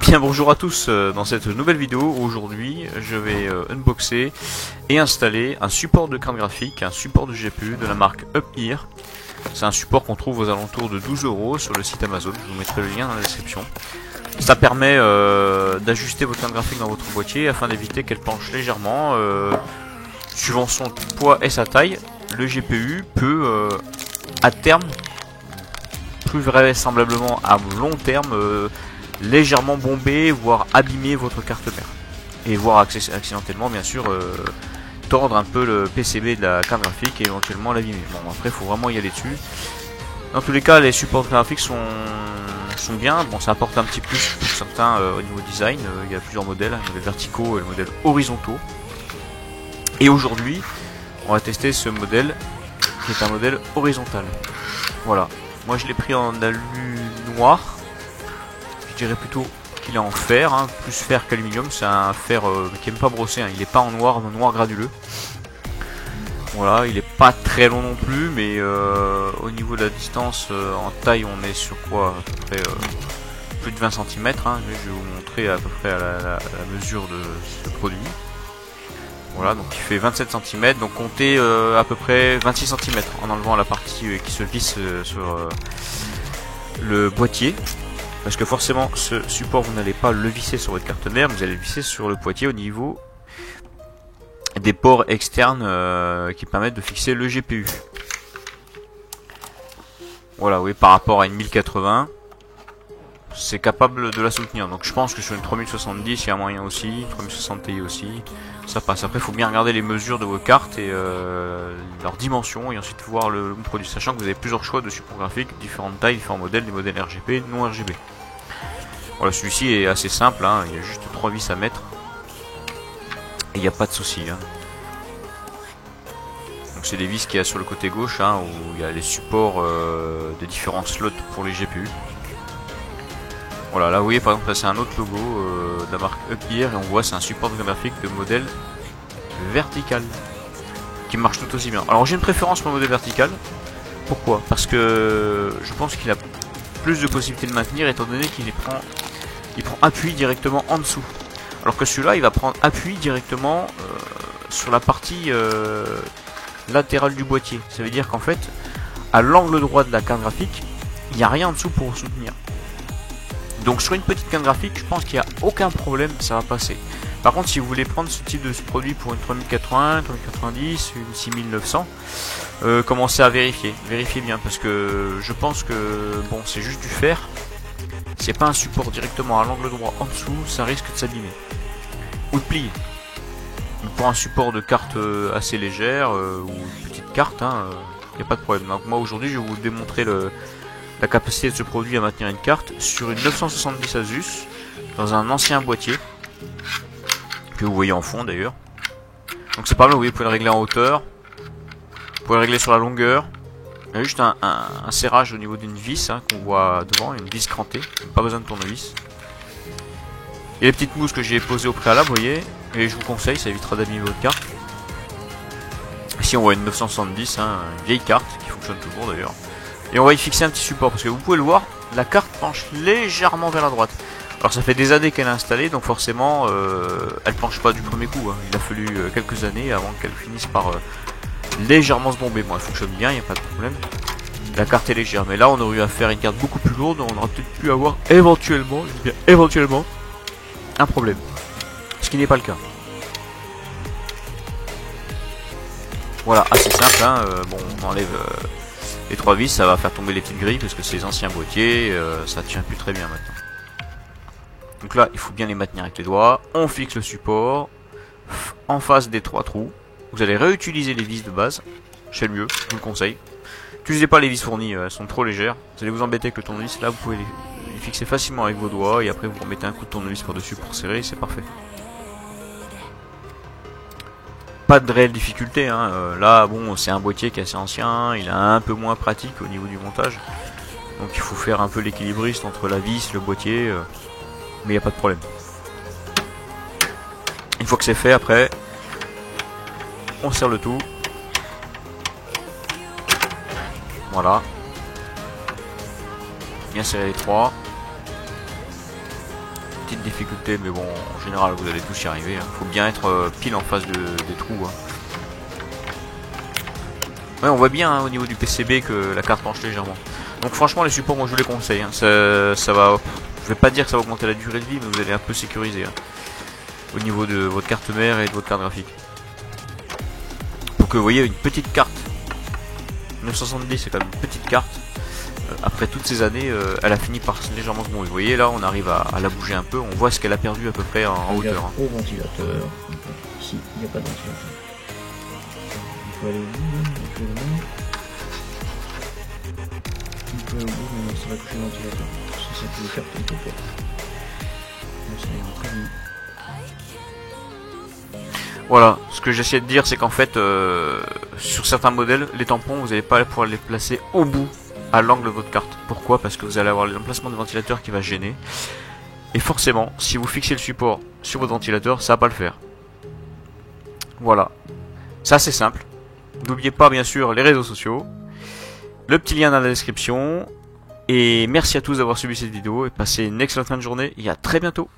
Bien bonjour à tous, dans cette nouvelle vidéo, aujourd'hui je vais unboxer et installer un support de carte graphique, un support de GPU de la marque UpHere. C'est un support qu'on trouve aux alentours de 12 € sur le site Amazon, je vous mettrai le lien dans la description. Ça permet d'ajuster votre carte graphique dans votre boîtier afin d'éviter qu'elle penche légèrement. Suivant son poids et sa taille, le GPU peut à terme, plus vraisemblablement à long terme, légèrement bomber, voire abîmer votre carte mère. Et voire accidentellement, bien sûr, tordre un peu le PCB de la carte graphique et éventuellement l'abîmer. Bon, après, il faut vraiment y aller dessus. Dans tous les cas, les supports graphiques sont bien. Bon, ça apporte un petit plus pour certains au niveau design. Il y a plusieurs modèles, le modèle verticaux et le modèle horizontaux. Et aujourd'hui, on va tester ce modèle qui est un modèle horizontal. Voilà. Moi, je l'ai pris en alu noir. Je dirais plutôt qu'il est en fer, hein, plus fer qu'aluminium. C'est un fer qui aime pas brosser, hein. Il n'est pas en noir graduleux. Voilà, il est pas très long non plus, mais au niveau de la distance en taille, on est sur quoi, à peu près plus de 20 cm. Hein. Je vais vous montrer à peu près à la mesure de ce produit. Voilà, donc il fait 27 cm, donc comptez à peu près 26 cm en enlevant la partie qui se visse sur le boîtier. Parce que forcément, ce support, vous n'allez pas le visser sur votre carte mère, vous allez le visser sur le boîtier au niveau des ports externes qui permettent de fixer le GPU. Voilà, oui, par rapport à une 1080, c'est capable de la soutenir. Donc je pense que sur une 3070, il y a moyen aussi, 3060 Ti aussi, ça passe. Après, il faut bien regarder les mesures de vos cartes et leurs dimensions, et ensuite voir le produit, sachant que vous avez plusieurs choix de support graphique, différentes tailles, différents modèles, des modèles RGB, non RGB. Voilà, celui-ci est assez simple, hein, il y a juste 3 vis à mettre, et il n'y a pas de souci. Hein. Donc c'est des vis qu'il y a sur le côté gauche, hein, où il y a les supports de différents slots pour les GPU. Voilà, là vous voyez par exemple, là c'est un autre logo de la marque UpHere, et on voit c'est un support graphique de modèle vertical qui marche tout aussi bien. Alors j'ai une préférence pour le modèle vertical. Pourquoi? Parce que je pense qu'il a plus de possibilités de maintenir, étant donné qu'il prend appui directement en dessous. Alors que celui-là il va prendre appui directement sur la partie latérale du boîtier. Ça veut dire qu'en fait, à l'angle droit de la carte graphique, il n'y a rien en dessous pour soutenir. Donc sur une petite carte graphique, je pense qu'il n'y a aucun problème, ça va passer. Par contre, si vous voulez prendre ce type de produit pour une 3080, 3090, une 6900, commencez à vérifier. Vérifiez bien, parce que je pense que bon, c'est juste du fer. C'est pas un support directement à l'angle droit en dessous, ça risque de s'abîmer. Ou de plier. Pour un support de carte assez légère, ou une petite carte, il n'y a pas de problème. Donc moi aujourd'hui, je vais vous démontrer la capacité de ce produit à maintenir une carte sur une 970 Asus dans un ancien boîtier que vous voyez en fond d'ailleurs. Donc c'est pas mal, vous voyez, vous pouvez le régler en hauteur, vous pouvez le régler sur la longueur. Il y a juste un serrage au niveau d'une vis, hein, qu'on voit devant, une vis crantée, pas besoin de tournevis. Et les petites mousses que j'ai posées au préalable, vous voyez, et je vous conseille, ça évitera d'abîmer votre carte. Ici on voit une 970, hein, une vieille carte qui fonctionne toujours d'ailleurs. Et on va y fixer un petit support, parce que vous pouvez le voir, la carte penche légèrement vers la droite. Alors ça fait des années qu'elle est installée, donc forcément elle penche pas du premier coup, hein. Il a fallu quelques années avant qu'elle finisse par légèrement se bomber. Bon, elle fonctionne bien, il n'y a pas de problème. La carte est légère, mais là on aurait eu à faire une carte beaucoup plus lourde, on aurait peut-être pu avoir éventuellement, je dis bien éventuellement, un problème. Ce qui n'est pas le cas. Voilà, assez simple, hein. Bon, on enlève les 3 vis, ça va faire tomber les petites grilles parce que ces anciens boîtiers, ça tient plus très bien maintenant. Donc là, il faut bien les maintenir avec les doigts. On fixe le support en face des 3 trous. Vous allez réutiliser les vis de base, c'est le mieux, je vous le conseille. N'utilisez pas les vis fournies, elles sont trop légères. Vous allez vous embêter avec le tournevis. Là, vous pouvez les fixer facilement avec vos doigts et après vous remettez un coup de tournevis par-dessus pour serrer, c'est parfait. Pas de réelle difficulté, hein. Là bon, c'est un boîtier qui est assez ancien, il est un peu moins pratique au niveau du montage, donc il faut faire un peu l'équilibriste entre la vis, le boîtier, mais il n'y a pas de problème. Une fois que c'est fait, après on serre le tout, voilà, bien serrer les 3, petite difficulté, mais bon, en général, vous allez tous y arriver. Hein. Faut bien être pile en face des trous. Hein. Ouais, on voit bien hein, au niveau du PCB que la carte penche légèrement. Donc franchement, les supports, moi je vous les conseille. Hein. Ça va, je vais pas dire que ça va augmenter la durée de vie, mais vous allez un peu sécuriser hein, au niveau de votre carte mère et de votre carte graphique. Donc vous voyez une petite carte 970, c'est quand même une petite carte. Après toutes ces années, elle a fini par légèrement se mourir. Vous voyez là, on arrive à la bouger un peu. On voit ce qu'elle a perdu à peu près en hauteur. Hein. Au ventilateur. Ici, il n'y a pas de ventilateur. Il faut aller au bout, éventuellement. On peut aller au bout, mais ça va toucher le ventilateur. Ça peut le faire un peu fort. Ça ira très bien. Voilà, ce que j'essaie de dire, c'est qu'en fait, sur certains modèles, les tampons, vous n'allez pas pouvoir les placer au bout, à l'angle de votre carte. Pourquoi? Parce que vous allez avoir l'emplacement de ventilateur qui va gêner. Et forcément, si vous fixez le support sur votre ventilateur, ça va pas le faire. Voilà. Ça, c'est simple. N'oubliez pas, bien sûr, les réseaux sociaux. Le petit lien dans la description. Et merci à tous d'avoir suivi cette vidéo. Et passez une excellente fin de journée. Et à très bientôt.